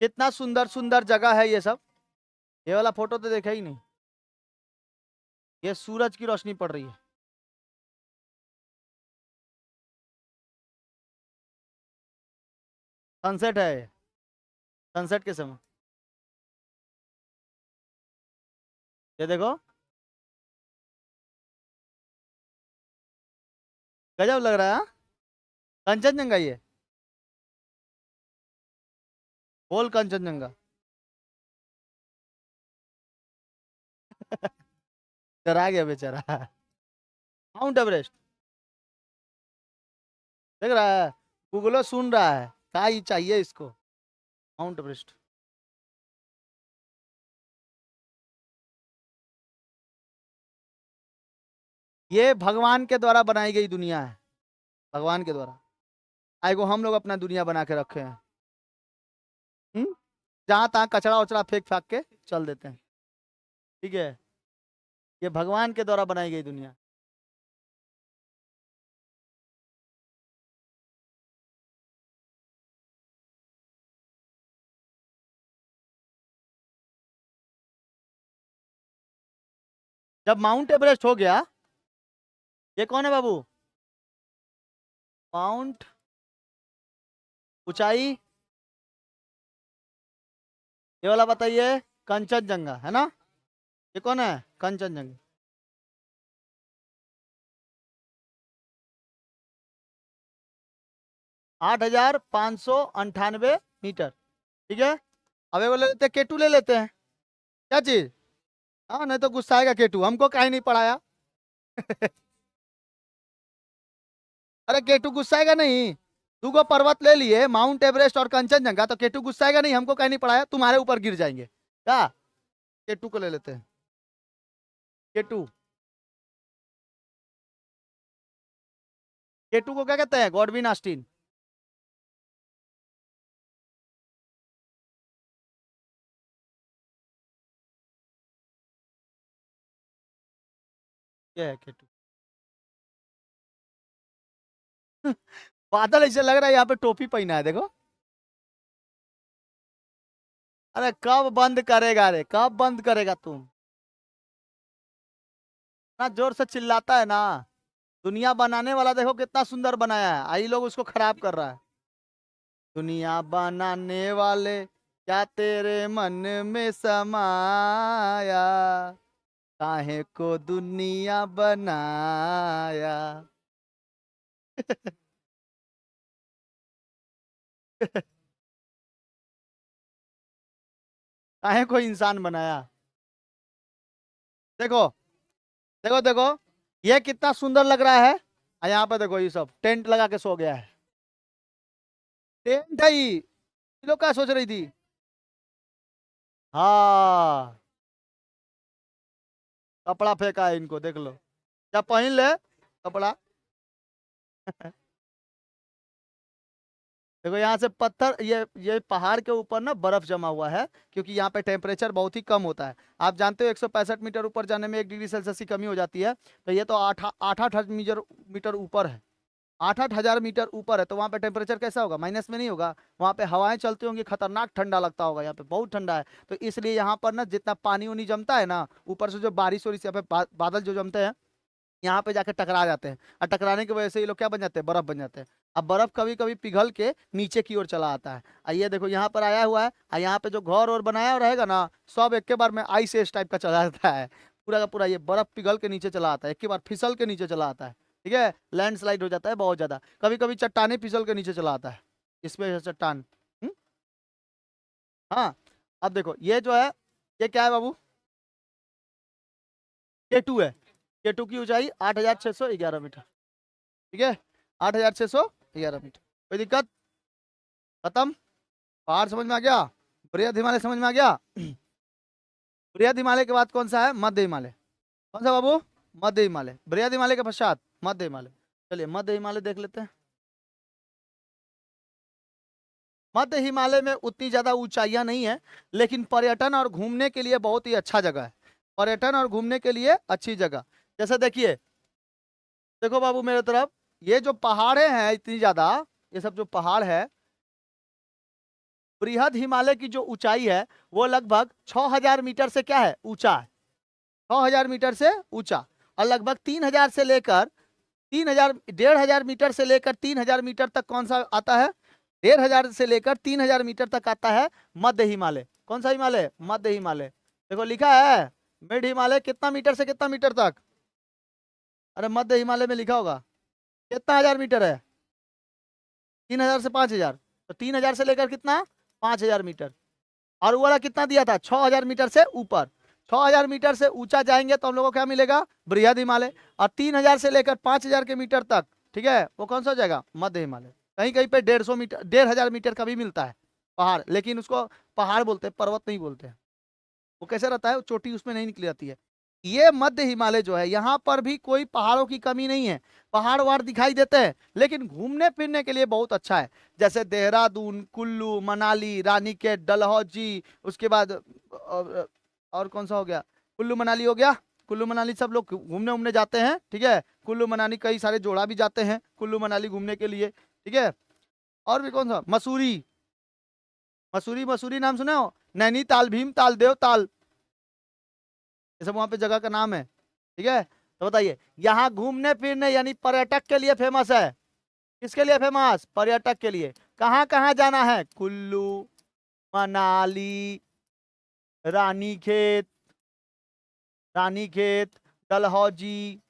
कितना सुंदर सुंदर जगह है ये सब, ये वाला फोटो तो देखा ही नहीं। ये सूरज की रोशनी पड़ रही है, सनसेट है ये, सनसेट के समय। ये देखो, गजब लग रहा है, हाँ? कंचनजंगा ये, बोल कंचनजंगा। डरा गया बेचारा। माउंट एवरेस्ट, देख रहा है, गूगलो सुन रहा है, क्या ही चाहिए इसको, माउंट एवरेस्ट। ये भगवान के द्वारा बनाई गई दुनिया है, भगवान के द्वारा। आई को हम लोग अपना दुनिया बना के रखे हैं। हम्म, जहाँ तहाँ कचरा उचड़ा फेंक फाक के चल देते हैं। ठीक है, ये भगवान के द्वारा बनाई गई दुनिया। जब माउंट एवरेस्ट हो गया, ये कौन है बाबू, माउंट, ऊंचाई, ये वाला बताइए, कंचनजंगा है ना, ये कौन है, कंचनजंगा। 8,598 मीटर। ठीक है, अब ये ले लेते हैं, केटू ले लेते हैं, क्या चीज। हाँ, नहीं तो गुस्सा आएगा केटू, हमको काहे नहीं पढ़ाया। अरे केटू गुस्साएगा नहीं, दूगो पर्वत ले लिए, माउंट एवरेस्ट और कंचनजंगा, तो केटू गुस्साएगा नहीं, हमको काहे नहीं पढ़ाया, तुम्हारे ऊपर गिर जाएंगे क्या। केटू को ले लेते हैं, केटू। केटू को क्या कहते हैं, गॉडविन ऑस्टिन। ये है केटू। बादल ऐसे लग रहा है यहाँ पे टोपी पहना है, देखो। अरे कब बंद करेगा रे, कब बंद करेगा तुम? ना जोर से चिल्लाता है ना। दुनिया बनाने वाला देखो कितना सुंदर बनाया है, आई लोग उसको खराब कर रहा है। दुनिया बनाने वाले क्या तेरे मन में समाया, काहे को दुनिया बनाया। काहे को इंसान बनाया। देखो देखो देखो, ये कितना सुंदर लग रहा है। यहाँ पे देखो ये सब टेंट लगा के सो गया है। टेंट है ये लोग क्या सोच रही थी। हाँ, कपड़ा फेंका है इनको, देख लो। क्या पहन ले कपड़ा। देखो यहाँ से पत्थर, ये पहाड़ के ऊपर ना बर्फ जमा हुआ है, क्योंकि यहाँ पे टेम्परेचर बहुत ही कम होता है। आप जानते हो 165 मीटर ऊपर जाने में 1 डिग्री सेल्सियस की कमी हो जाती है। तो ये तो आठ आठ आठ मीटर मीटर ऊपर है। 8-8 हजार मीटर ऊपर है, तो वहाँ पे टेम्परेचर कैसा होगा, माइनस में नहीं होगा। वहाँ पे हवाएं चलती होंगी, खतरनाक ठंडा लगता होगा, यहाँ पे बहुत ठंडा है। तो इसलिए यहाँ पर ना जितना पानी उनी जमता है ना, ऊपर से जो बारिश वारिश यहाँ पे बादल जो जमते हैं, यहाँ पे जाके टकरा जाते हैं। और टकराने की वजह से ये लोग क्या बन जाते हैं, बर्फ बन जाते हैं। अब बर्फ कभी कभी पिघल के नीचे की ओर चला आता है। और ये देखो यहाँ पर आया हुआ है, और यहाँ पे जो घर और बनाया हुआ रहेगा ना, सब एक के बार में आइस एस टाइप का चला जाता है। पूरा का पूरा ये बर्फ पिघल के नीचे चला आता है, एक के बार फिसल के नीचे चला आता है। ठीक है, लैंडस्लाइड हो जाता है बहुत ज्यादा, कभी कभी चट्टाने फिसल के नीचे चला आता है। इसमें चट्टान। हम्म? हाँ। अब देखो ये जो है, ये क्या है बाबू, K2 है। K2 की ऊंचाई 8,611 मीटर। ठीक है, 8,611 मीटर। कोई दिक्कत? खत्म। पहाड़ समझ में आ गया। बृहद हिमालय समझ में आ गया। बृहद हिमालय के बाद कौन सा है, मध्य हिमालय। कौन सा बाबू, मध्य हिमालय। बृहद हिमालय के पश्चात मध्य हिमालय। चलिए मध्य हिमालय देख लेते हैं। मध्य हिमालय में उतनी ज्यादा ऊंचाइयां नहीं है, लेकिन पर्यटन और घूमने के लिए बहुत ही अच्छा जगह है। पर्यटन और घूमने के लिए अच्छी जगह। जैसे देखिए, देखो बाबू मेरे तरफ, ये जो पहाड़े हैं इतनी ज्यादा, ये सब जो पहाड़ है, बृहद हिमालय की जो ऊंचाई है वो लगभग 6,000 मीटर से क्या है, ऊंचा है। 6,000 मीटर से ऊंचा। और लगभग 3,000 से लेकर 3,000, 1,500 मीटर से लेकर 3,000 मीटर तक कौन सा आता है, 1,500 से लेकर 3,000 मीटर तक आता है मध्य हिमालय। कौन सा हिमालय, मध्य हिमालय। देखो लिखा है मिड हिमालय कितना मीटर से कितना मीटर तक। अरे मध्य हिमालय में लिखा होगा कितना हजार मीटर है, 3,000 से 5,000। तो 3,000 से लेकर कितना, 5,000 मीटर। और वो वाला कितना दिया था, 6,000 मीटर से ऊपर। 6,000 मीटर से ऊंचा जाएंगे तो हम लोग को क्या मिलेगा, बृहद हिमालय। और 3,000 से लेकर 5,000 के मीटर तक, ठीक है, वो कौन सा हो जाएगा, मध्य हिमालय। कहीं कहीं पे 150 मीटर, 1,500 मीटर का भी मिलता है पहाड़, लेकिन उसको पहाड़ बोलते हैं, पर्वत नहीं बोलते हैं। वो कैसे रहता है, चोटी उसमें नहीं निकली जाती है। ये मध्य हिमालय जो है, यहाँ पर भी कोई पहाड़ों की कमी नहीं है। पहाड़ वहाड़ दिखाई देते हैं, लेकिन घूमने फिरने के लिए बहुत अच्छा है। जैसे देहरादून, कुल्लू मनाली, रानीखेत, डलहौजी, उसके बाद और कौन सा हो गया, कुल्लू मनाली हो गया। कुल्लू मनाली सब लोग घूमने उमने जाते हैं, ठीक है। कुल्लू मनाली कई सारे जोड़ा भी जाते हैं कुल्लू मनाली घूमने के लिए, ठीक है। और भी कौन सा, मसूरी। मसूरी, मसूरी नाम सुने हो, नैनीताल, भीमताल, देवताल, ये सब वहाँ पे जगह का नाम है, ठीक है। तो बताइए, यहाँ घूमने फिरने यानी पर्यटक के लिए फेमस है। किसके लिए फेमस, पर्यटक के लिए। कहाँ कहाँ जाना है, कुल्लू मनाली, रानीखेत, रानीखेत, डलहौजी,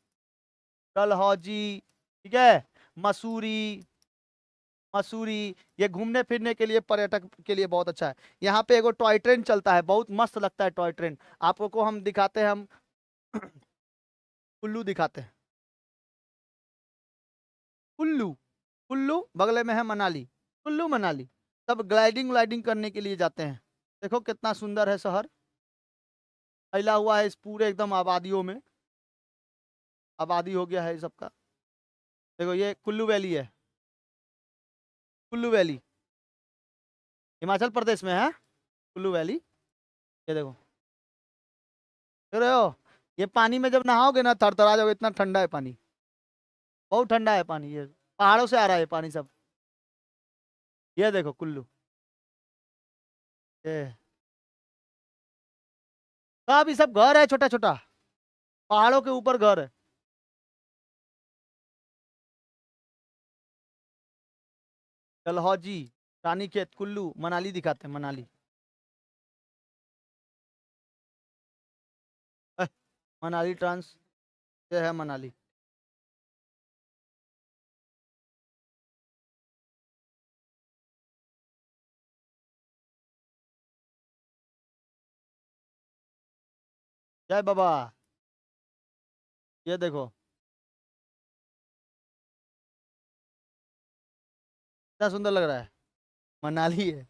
डलहौजी, ठीक है, मसूरी, मसूरी। ये घूमने फिरने के लिए, पर्यटक के लिए बहुत अच्छा है। यहाँ पे एगो टॉय ट्रेन चलता है, बहुत मस्त लगता है टॉय ट्रेन। आपको को हम दिखाते हैं, हम कुल्लू दिखाते हैं। कुल्लू, कुल्लू बगले में है मनाली, कुल्लू मनाली। सब ग्लाइडिंग व्लाइडिंग करने के लिए जाते हैं। देखो कितना सुंदर है शहर, फैला हुआ है इस पूरे एकदम आबादियों में, आबादी हो गया है इस सबका। देखो ये कुल्लू वैली है, कुल्लू वैली हिमाचल प्रदेश में है, कुल्लू वैली। ये देखो, देख रहे हो, ये पानी में जब नहाओगे ना थरथरा जाओगे, इतना ठंडा है पानी, बहुत ठंडा है पानी। ये पहाड़ों से आ रहा है पानी सब। ये देखो कुल्लू, ये सब ये सब घर है, छोटा छोटा पहाड़ों के ऊपर घर है। डलहौजी, रानीखेत, कुल्लू, मनाली दिखाते हैं, मनाली। अह, मनाली ट्रांस, ये है मनाली। जय बाबा। ये देखो कितना सुंदर लग रहा है। मनाली है।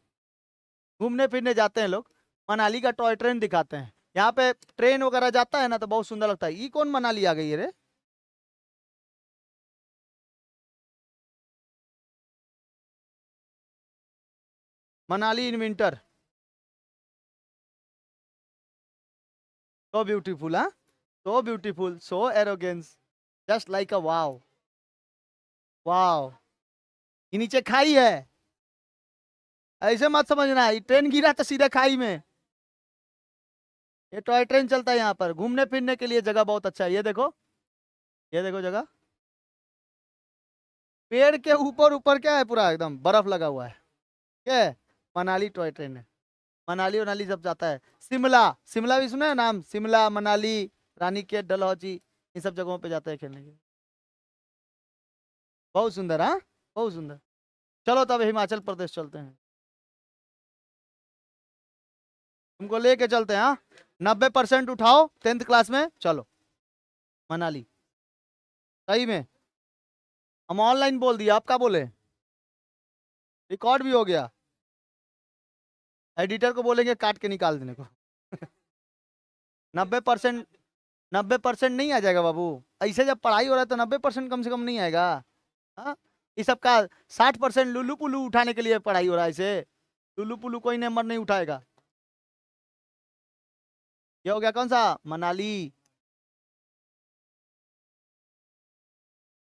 घूमने फिरने जाते हैं लोग। मनाली का टॉय ट्रेन दिखाते हैं। यहाँ पे ट्रेन वगैरह जाता है ना, तो बहुत सुंदर लगता है। ये कौन मनाली आ गई है रे? Manali in winter. So beautiful, हाँ। So beautiful, so arrogance, just like a wow. Wow. ये नीचे खाई है। ऐसे मत समझना, ये ट्रेन गिरा तो सीधे खाई में। ये टॉय ट्रेन चलता है यहाँ पर। घूमने फिरने के लिए जगह बहुत अच्छा है। ये देखो, ये देखो जगह। पेड़ के ऊपर ऊपर क्या है, पूरा एकदम बर्फ लगा हुआ है। क्या है? मनाली टॉय ट्रेन है। मनाली वनाली सब जाता है। शिमला, शिमला भी सुना है नाम? शिमला, मनाली, रानीखेत, डलहौजी, इन सब जगहों पे जाते हैं खेलने के लिए। बहुत सुंदर, हाँ। बहुत सुंदर। चलो तब हिमाचल प्रदेश चलते हैं। तुमको लेके चलते हैं, हाँ। 90% उठाओ 10th क्लास में, चलो मनाली। सही में। हम ऑनलाइन बोल दिया, आप क्या बोले? रिकॉर्ड भी हो गया। एडिटर को बोलेंगे काट के निकाल देने को। 90%। 90% नहीं आ जाएगा बाबू। ऐसे जब पढ़ाई हो रहा है तो 90% कम से कम नहीं आएगा। हाँ। इस सब का 60% लुल्लू पुल्लू उठाने के लिए पढ़ाई हो रहा है इसे। लुल्लू पुल्लू कोई नंबर नहीं उठाएगा। ये हो गया कौन सा? मनाली।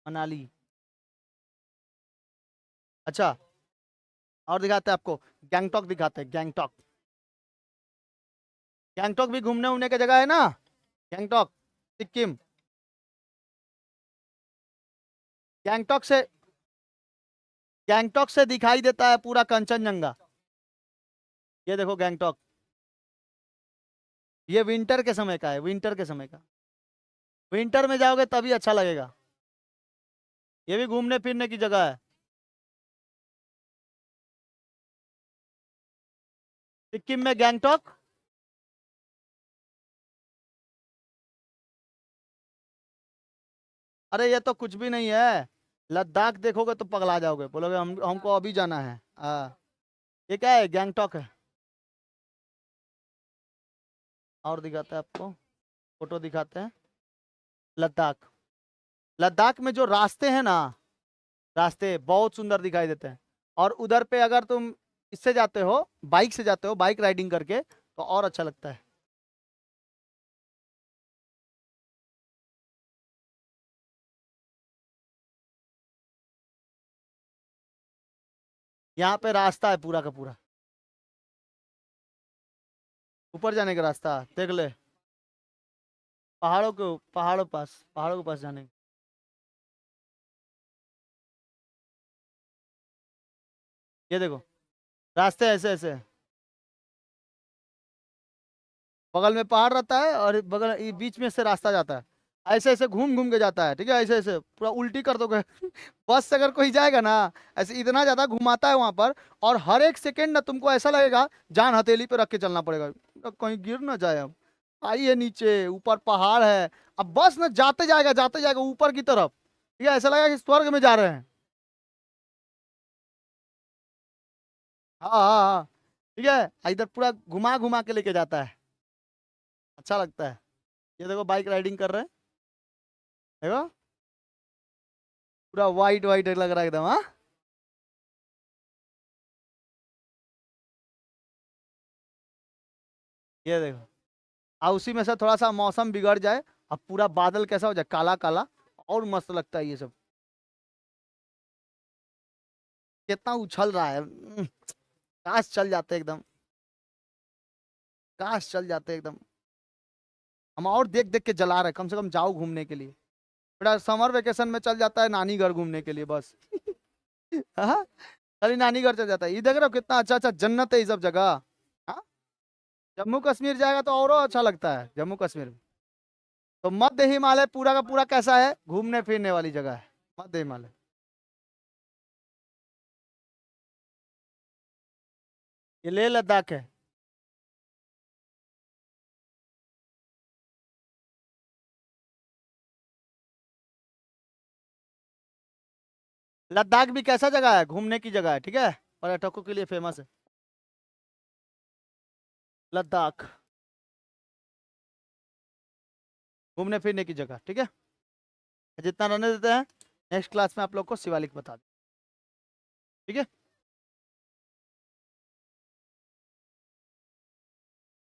मनाली। अच्छा। और दिखाते हैं आपको। गैंगटॉक दिखाते हैं, गैंगटॉक। गैंगटॉक भी घूमने उमने की जगह है ना। गैंगटॉक, सिक्किम। गैंगटॉक से, गैंगटॉक से दिखाई देता है पूरा कंचनजंगा। ये देखो गैंगटॉक। ये विंटर के समय का है, विंटर के समय का। विंटर में जाओगे तभी अच्छा लगेगा। ये भी घूमने फिरने की जगह है। सिक्किम में गैंगटॉक। अरे ये तो कुछ भी नहीं है। लद्दाख देखोगे तो पगला जाओगे, बोलोगे हम हमको अभी जाना है। हाँ। ये क्या है? गैंगटॉक है। और दिखाते हैं आपको, फोटो दिखाते हैं। लद्दाख। लद्दाख में जो रास्ते हैं ना, रास्ते बहुत सुंदर दिखाई देते हैं। और उधर पे अगर तुम इससे जाते हो, बाइक से जाते हो, बाइक राइडिंग करके, तो और अच्छा लगता है। यहाँ पे रास्ता है पूरा का पूरा। ऊपर जाने का रास्ता देख ले। पहाड़ों के पास जाने। ये देखो, रास्ते ऐसे ऐसे हैं। बगल में पहाड़ रहता है और बगल ये बीच में से रास्ता जाता है। ऐसे ऐसे घूम घूम के जाता है, ठीक है, ऐसे ऐसे पूरा उल्टी कर दोगे। बस से अगर कोई जाएगा ना, ऐसे इतना ज्यादा घुमाता है वहां पर। और हर एक सेकंड ना तुमको ऐसा लगेगा जान हथेली पे रख के चलना पड़ेगा, कहीं गिर ना जाए हम। आइए नीचे, ऊपर पहाड़ है। अब बस ना जाते जाएगा ऊपर की तरफ। ठीक है, ऐसा लगेगा कि स्वर्ग में जा रहे हैं। हाँ हाँ हाँ। ठीक है, इधर पूरा घुमा घुमा के लेके जाता है। अच्छा लगता है। ये देखो बाइक राइडिंग कर रहे हैं। देखो, पूरा वाइट वाइट लग रहा है एकदम, हाँ। ये देखो। और उसी में से थोड़ा सा मौसम बिगड़ जाए, अब पूरा बादल कैसा हो जाए, काला काला। और मस्त लगता है ये सब। कितना उछल रहा है। काश चल जाते एकदम। काश चल जाते एकदम। हम और देख देख के जला रहे, कम से कम जाओ घूमने के लिए। बेटा समर वेकेशन में चल जाता है नानी घर घूमने के लिए बस। हाँ, खाली नानी घर चल जाता है। ये देख रहे हो कितना अच्छा अच्छा जन्नत है ये सब जगह। हाँ, जम्मू कश्मीर जाएगा तो और अच्छा लगता है जम्मू कश्मीर में। तो मध्य हिमालय पूरा का पूरा कैसा है, घूमने फिरने वाली जगह है मध्य हिमालय। ये लेह लद्दाख है। लद्दाख भी कैसा जगह है, घूमने की जगह है, ठीक है, पर्यटकों के लिए फेमस है लद्दाख, घूमने फिरने की जगह, ठीक है। जितना रहने देते हैं, नेक्स्ट क्लास में आप लोग को शिवालिक बता दें, ठीक है।